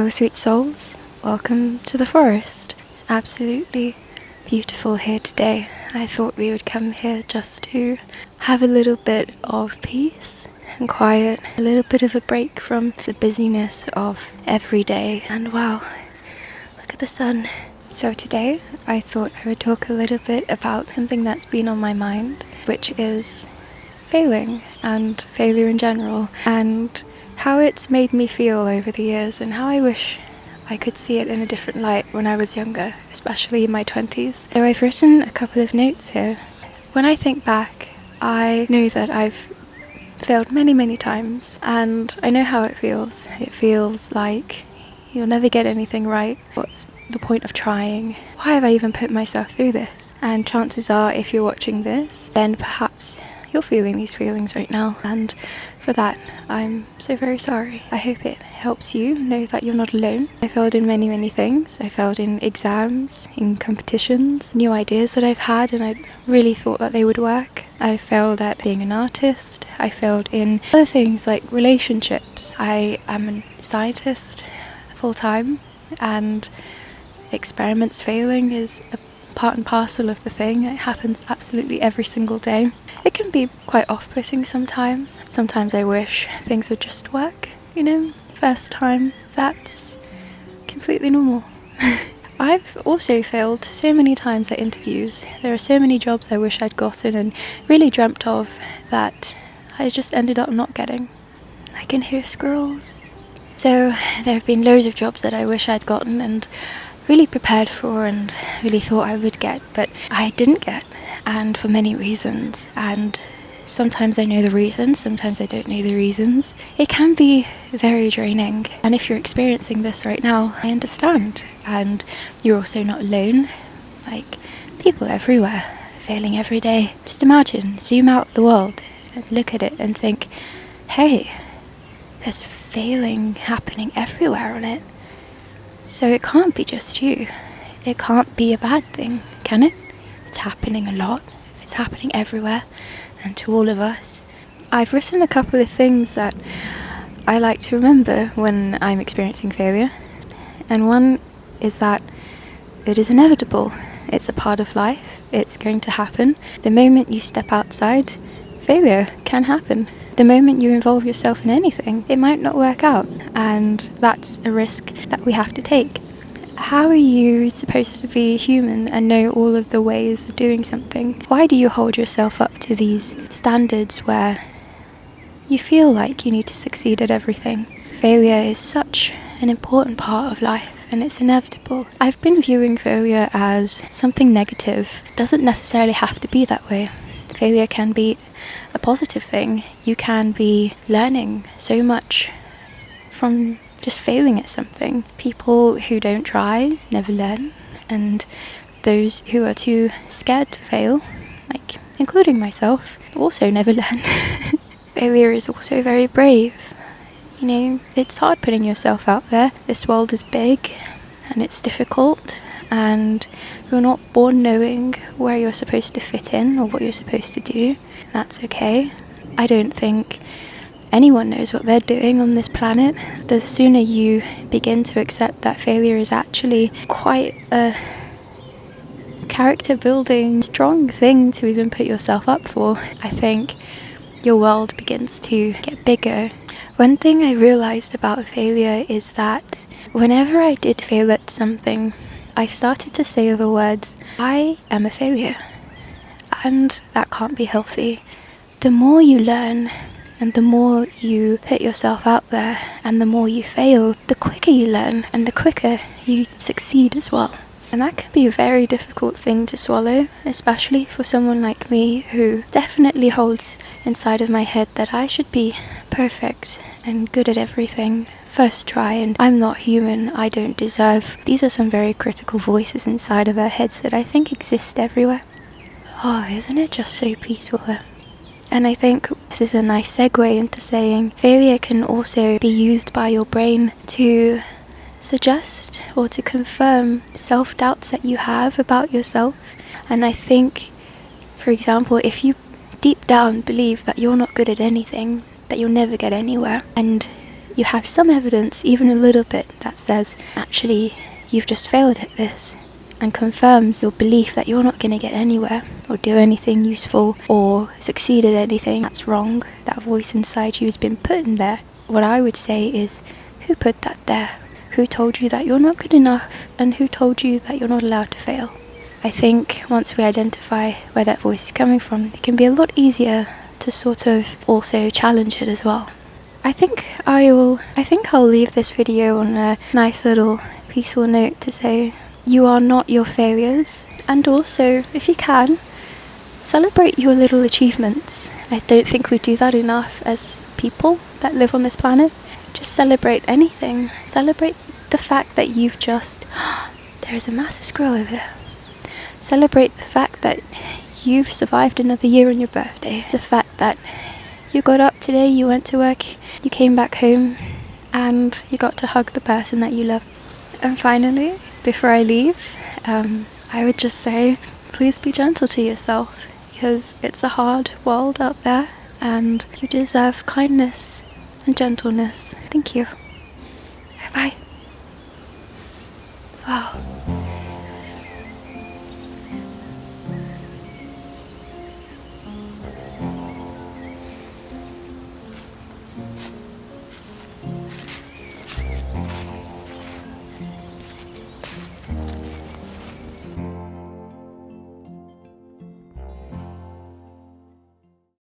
Hello, sweet souls. Welcome to the forest. It's absolutely beautiful here today. I thought we would come here just to have a little bit of peace and quiet, a little bit of a break from the busyness of every day. And wow, look at the sun. So today I thought I would talk a little bit about something that's been on my mind, which is failing and failure in general, and how it's made me feel over the years, and how I wish I could see it in a different light when I was younger, especially in my 20s. So I've written a couple of notes here. When I think back, I know that I've failed many times, and I know how it feels. It feels like you'll never get anything right. What's the point of trying? Why have I even put myself through this? And chances are, if you're watching this, then perhaps you're feeling these feelings right now, and for that I'm so very sorry. I hope it helps you know that you're not alone. I failed in many things. I failed in exams, in competitions, new ideas that I've had and I really thought that they would work. I failed at being an artist. I failed in other things like relationships. I am a scientist full-time, and experiments failing is a part and parcel of the thing. It happens absolutely every single day. It can be quite off-putting sometimes. Sometimes I wish things would just work, first time. That's completely normal. I've also failed so many times at interviews. There are so many jobs I wish I'd gotten and really dreamt of that I just ended up not getting. I can hear squirrels. So there have been loads of jobs that I wish I'd gotten and really prepared for and really thought I would get, but I didn't get, and for many reasons. And sometimes I know the reasons, sometimes I don't know the reasons. It can be very draining, and if you're experiencing this right now, I understand. And you're also not alone. Like, people everywhere, failing every day. Just imagine, zoom out the world and look at it and think, hey, there's failing happening everywhere on it. So it can't be just you. It can't be a bad thing, can it? It's happening a lot. It's happening everywhere and to all of us. I've written a couple of things that I like to remember when I'm experiencing failure. And one is that it is inevitable. It's a part of life. It's going to happen. The moment you step outside, failure can happen. The moment you involve yourself in anything, it might not work out, and that's a risk that we have to take. How are you supposed to be human and know all of the ways of doing something? Why do you hold yourself up to these standards where you feel like you need to succeed at everything? Failure is such an important part of life, and it's inevitable. I've been viewing failure as something negative. It doesn't necessarily have to be that way. Failure can be a positive thing. You can be learning so much from just failing at something. People who don't try never learn, and those who are too scared to fail, like including myself, also never learn. Failure is also very brave. It's hard putting yourself out there. This world is big and it's difficult, and you're not born knowing where you're supposed to fit in or what you're supposed to do. That's okay. I don't think anyone knows what they're doing on this planet. The sooner you begin to accept that failure is actually quite a character building, strong thing to even put yourself up for, I think your world begins to get bigger. One thing I realized about failure is that whenever I did fail at something, I started to say the words, I am a failure. And that can't be healthy. The more you learn and the more you put yourself out there and the more you fail, the quicker you learn and the quicker you succeed as well. And that can be a very difficult thing to swallow, especially for someone like me who definitely holds inside of my head that I should be perfect and good at everything first try, and I'm not human, I don't deserve. These are some very critical voices inside of our heads that I think exist everywhere. Oh, isn't it just so peaceful there? And I think this is a nice segue into saying failure can also be used by your brain to suggest or to confirm self-doubts that you have about yourself. And I think, for example, if you deep down believe that you're not good at anything, that you'll never get anywhere, and you have some evidence, even a little bit, that says, actually, you've just failed at this, and confirms your belief that you're not going to get anywhere, or do anything useful, or succeed at anything, that's wrong. That voice inside you has been put in there. What I would say is, who put that there? Who told you that you're not good enough, and who told you that you're not allowed to fail? I think once we identify where that voice is coming from, it can be a lot easier to sort of also challenge it as well. I think I'll leave this video on a nice little peaceful note to say, you are not your failures, and also, if you can, celebrate your little achievements. I don't think we do that enough as people that live on this planet. Just celebrate anything. Celebrate the fact that you've just... There's a massive squirrel over there. Celebrate the fact that you've survived another year on your birthday. The fact that you got up today, you went to work, you came back home, and you got to hug the person that you love. And finally, before I leave, I would just say, please be gentle to yourself, because it's a hard world out there, and you deserve kindness and gentleness. Thank you. Bye. Wow.